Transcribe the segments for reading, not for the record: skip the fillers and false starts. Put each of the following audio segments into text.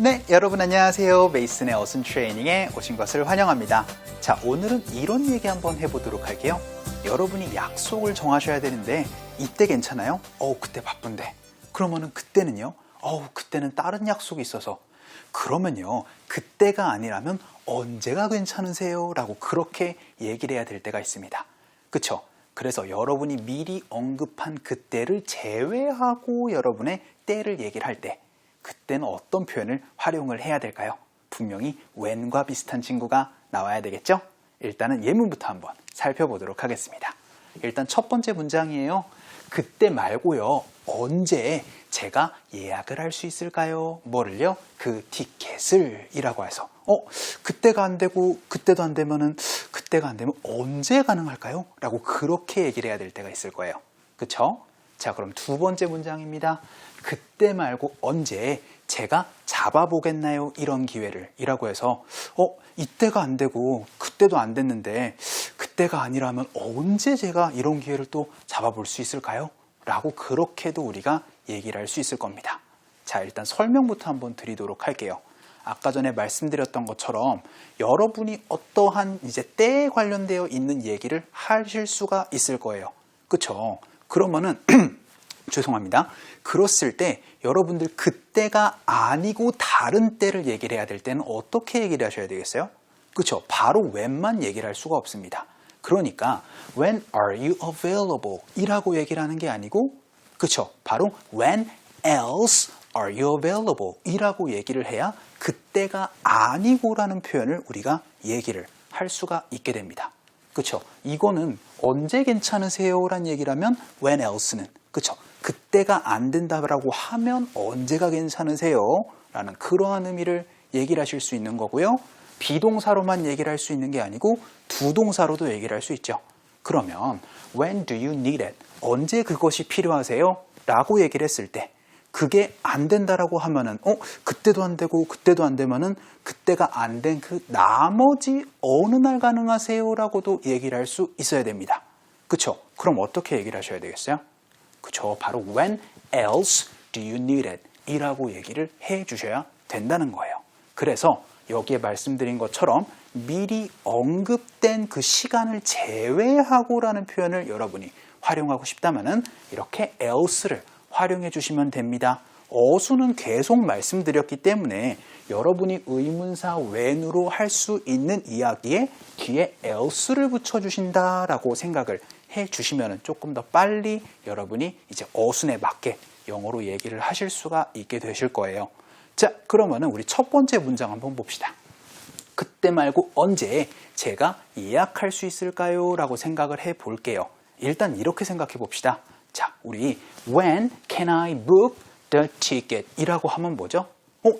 네, 여러분 안녕하세요. 메이슨의 어순 트레이닝에 오신 것을 환영합니다. 자, 오늘은 이런 얘기 한번 해보도록 할게요. 여러분이 약속을 정하셔야 되는데 이때 괜찮아요? 그때 바쁜데. 그러면은 그때는요? 그때는 다른 약속이 있어서. 그러면요, 그때가 아니라면 언제가 괜찮으세요? 라고 그렇게 얘기를 해야 될 때가 있습니다. 그쵸? 그래서 여러분이 미리 언급한 그때를 제외하고 여러분의 때를 얘기를 할 때, 그때는 어떤 표현을 활용을 해야 될까요? 분명히 when과 비슷한 친구가 나와야 되겠죠? 일단은 예문부터 한번 살펴보도록 하겠습니다. 일단 첫 번째 문장이에요. 그때 말고요, 언제 제가 예약을 할 수 있을까요? 뭐를요? 그 티켓을 이라고 해서 그때가 안 되고 그때도 안 되면은 그때가 안 되면 언제 가능할까요? 라고 그렇게 얘기를 해야 될 때가 있을 거예요. 그쵸? 자, 그럼 두 번째 문장입니다. 그때 말고 언제 제가 잡아보겠나요? 이런 기회를 이라고 해서 이때가 안 되고 그때도 안 됐는데 그때가 아니라면 언제 제가 이런 기회를 또 잡아볼 수 있을까요? 라고 그렇게도 우리가 얘기를 할 수 있을 겁니다. 자, 일단 설명부터 한번 드리도록 할게요. 아까 전에 말씀드렸던 것처럼 여러분이 어떠한 이제 때에 관련되어 있는 얘기를 하실 수가 있을 거예요. 그쵸? 그러면은 죄송합니다. 그랬을 때 여러분들 그때가 아니고 다른 때를 얘기를 해야 될 때는 어떻게 얘기를 하셔야 되겠어요? 그쵸? 바로 when만 얘기를 할 수가 없습니다. 그러니까 when are you available? 이라고 얘기를 하는 게 아니고 그쵸? 바로 when else are you available? 이라고 얘기를 해야 그때가 아니고라는 표현을 우리가 얘기를 할 수가 있게 됩니다. 그쵸? 이거는 언제 괜찮으세요? 라는 얘기를 하면 when else는 그쵸? 그때가 안 된다라고 하면 언제가 괜찮으세요? 라는 그러한 의미를 얘기를 하실 수 있는 거고요. 비동사로만 얘기를 할 수 있는 게 아니고 두 동사로도 얘기를 할 수 있죠. 그러면 when do you need it? 언제 그것이 필요하세요? 라고 얘기를 했을 때 그게 안 된다라고 하면은 그때도 안 되고 그때도 안 되면은 그때가 안 된 그 나머지 어느 날 가능하세요? 라고도 얘기를 할 수 있어야 됩니다. 그쵸? 그럼 어떻게 얘기를 하셔야 되겠어요? 그쵸? 바로 when else do you need it? 이라고 얘기를 해 주셔야 된다는 거예요. 그래서 여기에 말씀드린 것처럼 미리 언급된 그 시간을 제외하고라는 표현을 여러분이 활용하고 싶다면은 이렇게 else를 활용해 주시면 됩니다. 어수는 계속 말씀드렸기 때문에 여러분이 의문사 when으로 할 수 있는 이야기에 뒤에 else를 붙여주신다라고 생각을 해 주시면 조금 더 빨리 여러분이 이제 어순에 맞게 영어로 얘기를 하실 수가 있게 되실 거예요. 자, 그러면은 우리 첫 번째 문장 한번 봅시다. 그때 말고 언제 제가 예약할 수 있을까요? 라고 생각을 해 볼게요. 일단 이렇게 생각해 봅시다. 자, 우리 when can I book the ticket? 이라고 하면 뭐죠?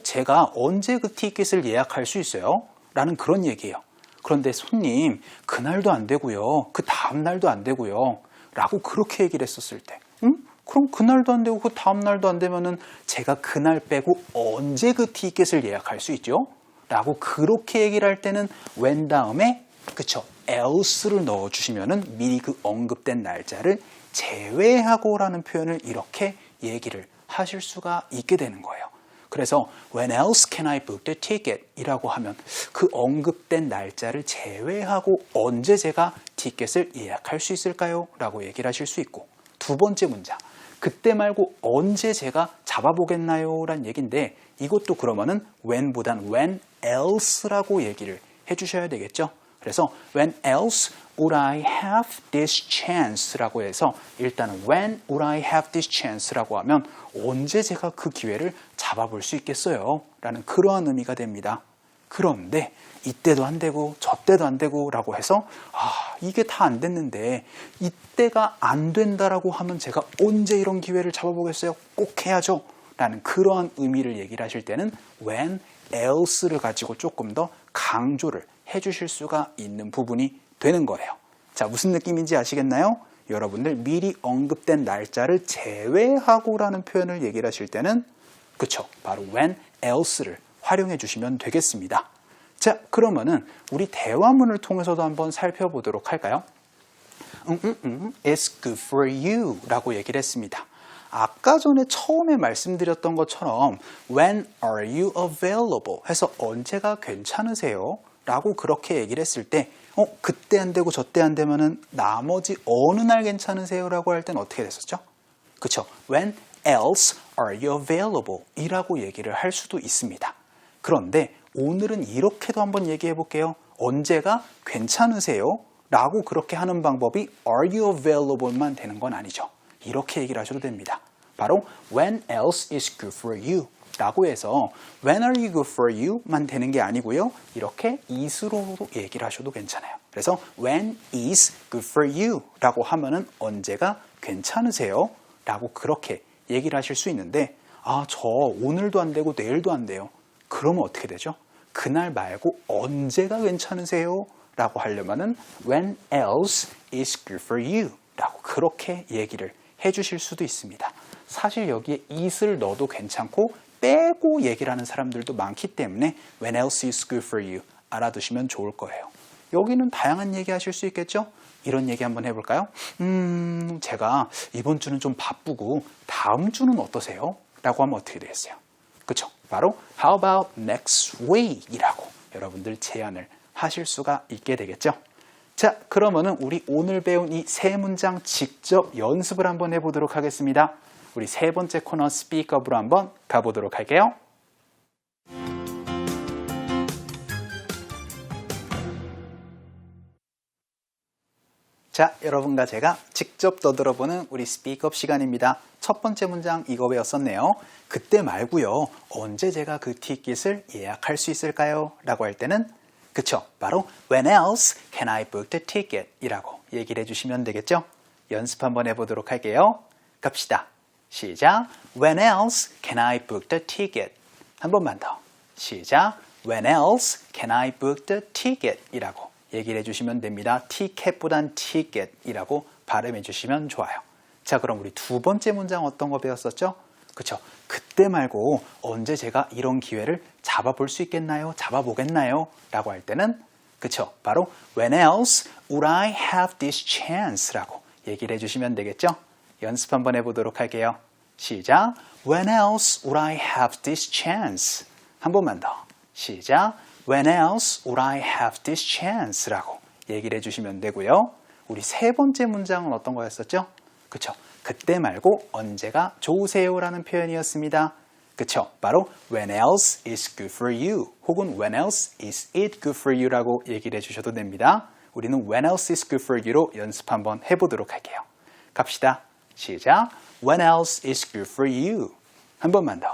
제가 언제 그 티켓을 예약할 수 있어요? 라는 그런 얘기예요. 그런데 손님, 그날도 안 되고요. 그 다음 날도 안 되고요. 라고 그렇게 얘기를 했었을 때 그럼 그날도 안 되고 그 다음 날도 안 되면은 제가 그날 빼고 언제 그 티켓을 예약할 수 있죠? 라고 그렇게 얘기를 할 때는 when 다음에 그쵸? else를 넣어주시면은 미리 그 언급된 날짜를 제외하고 라는 표현을 이렇게 얘기를 하실 수가 있게 되는 거예요. 그래서 when else can I book the ticket? 이라고 하면 그 언급된 날짜를 제외하고 언제 제가 티켓을 예약할 수 있을까요? 라고 얘기를 하실 수 있고 두 번째 문장 그때 말고 언제 제가 잡아보겠나요? 라는 얘기인데 이것도 그러면은 when보단 when else라고 얘기를 해주셔야 되겠죠. 그래서 when else would I have this chance? 라고 해서 일단은 when would I have this chance? 라고 하면 언제 제가 그 기회를 잡아볼 수 있겠어요? 라는 그러한 의미가 됩니다. 그런데 이때도 안 되고 저때도 안 되고 라고 해서 이게 다 안 됐는데 이때가 안 된다라고 하면 제가 언제 이런 기회를 잡아보겠어요? 꼭 해야죠. 라는 그러한 의미를 얘기를 하실 때는 when else를 가지고 조금 더 강조를 해주실 수가 있는 부분이 되는 거예요. 자, 무슨 느낌인지 아시겠나요? 여러분들 미리 언급된 날짜를 제외하고라는 표현을 얘기를 하실 때는 그쵸? 바로 when else를 활용해 주시면 되겠습니다. 자, 그러면은 우리 대화문을 통해서도 한번 살펴보도록 할까요? It's good for you 라고 얘기를 했습니다. 아까 전에 처음에 말씀드렸던 것처럼 When are you available? 해서 언제가 괜찮으세요? 라고 그렇게 얘기를 했을 때 그때 안 되고 저때 안 되면은 나머지 어느 날 괜찮으세요? 라고 할 때는 어떻게 됐었죠? 그쵸? When else are you available? 이라고 얘기를 할 수도 있습니다. 그런데 오늘은 이렇게도 한번 얘기해 볼게요. 언제가 괜찮으세요? 라고 그렇게 하는 방법이 are you available만 되는 건 아니죠. 이렇게 얘기를 하셔도 됩니다. 바로 when else is good for you 라고 해서 when are you good for you 만 되는 게 아니고요. 이렇게 is로도 얘기를 하셔도 괜찮아요. 그래서 when is good for you 라고 하면은 언제가 괜찮으세요? 라고 그렇게 얘기를 하실 수 있는데 저 오늘도 안 되고 내일도 안 돼요. 그러면 어떻게 되죠? 그날 말고 언제가 괜찮으세요? 라고 하려면은 when else is good for you 라고 그렇게 얘기를 해주실 수도 있습니다. 사실 여기에 is를 넣어도 괜찮고 빼고 얘기를 하는 사람들도 많기 때문에 when else is good for you 알아두시면 좋을 거예요. 여기는 다양한 얘기 하실 수 있겠죠? 이런 얘기 한번 해볼까요? 제가 이번 주는 좀 바쁘고 다음 주는 어떠세요? 라고 하면 어떻게 되겠어요? 그쵸? 바로 How about next week? 이라고 여러분들 제안을 하실 수가 있게 되겠죠? 자, 그러면은 우리 오늘 배운 이 세 문장 직접 연습을 한번 해보도록 하겠습니다. 우리 세 번째 코너 스피크업으로 한번 가보도록 할게요. 자, 여러분과 제가 직접 떠들어보는 우리 스피크업 시간입니다. 첫 번째 문장 이거 외웠었네요. 그때 말고요. 언제 제가 그 티켓을 예약할 수 있을까요? 라고 할 때는 그쵸? 바로 When else can I book the ticket? 이라고 얘기를 해주시면 되겠죠? 연습 한번 해보도록 할게요. 갑시다. 시작. When else can I book the ticket? 한 번만 더. 시작. When else can I book the ticket? 이라고 얘기를 해주시면 됩니다. 티켓보단 ticket이라고 발음해 주시면 좋아요. 자, 그럼 우리 두 번째 문장 어떤 거 배웠었죠? 그쵸? 그때 말고 언제 제가 이런 기회를 잡아볼 수 있겠나요? 잡아보겠나요? 라고 할 때는 그쵸? 바로 When else would I have this chance? 라고 얘기를 해주시면 되겠죠? 연습 한번 해보도록 할게요. 시작. When else would I have this chance? 한 번만 더. 시작. When else would I have this chance? 라고 얘기를 해주시면 되고요. 우리 세 번째 문장은 어떤 거였었죠? 그쵸? 그때 말고 언제가 좋으세요? 라는 표현이었습니다. 그쵸? 바로 When else is good for you 혹은 When else is it good for you 라고 얘기를 해주셔도 됩니다. 우리는 When else is good for you로 연습 한번 해보도록 할게요. 갑시다. 시작. When else is good for you? 한 번만 더.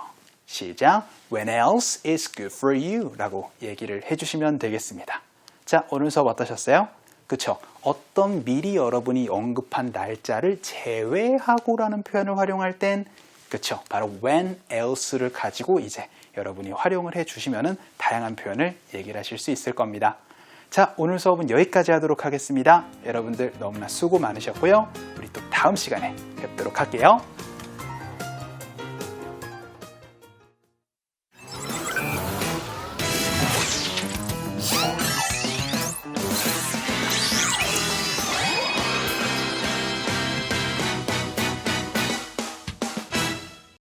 시작. When else is good for you? 라고 얘기를 해주시면 되겠습니다. 자, 오늘 수업 어떠셨어요? 그쵸? 어떤 미리 여러분이 언급한 날짜를 제외하고 라는 표현을 활용할 땐 그쵸? 바로 when else를 가지고 이제 여러분이 활용을 해주시면은 다양한 표현을 얘기를 하실 수 있을 겁니다. 자, 오늘 수업은 여기까지 하도록 하겠습니다. 여러분들 너무나 수고 많으셨고요. 우리 또 다음 시간에 뵙도록 할게요.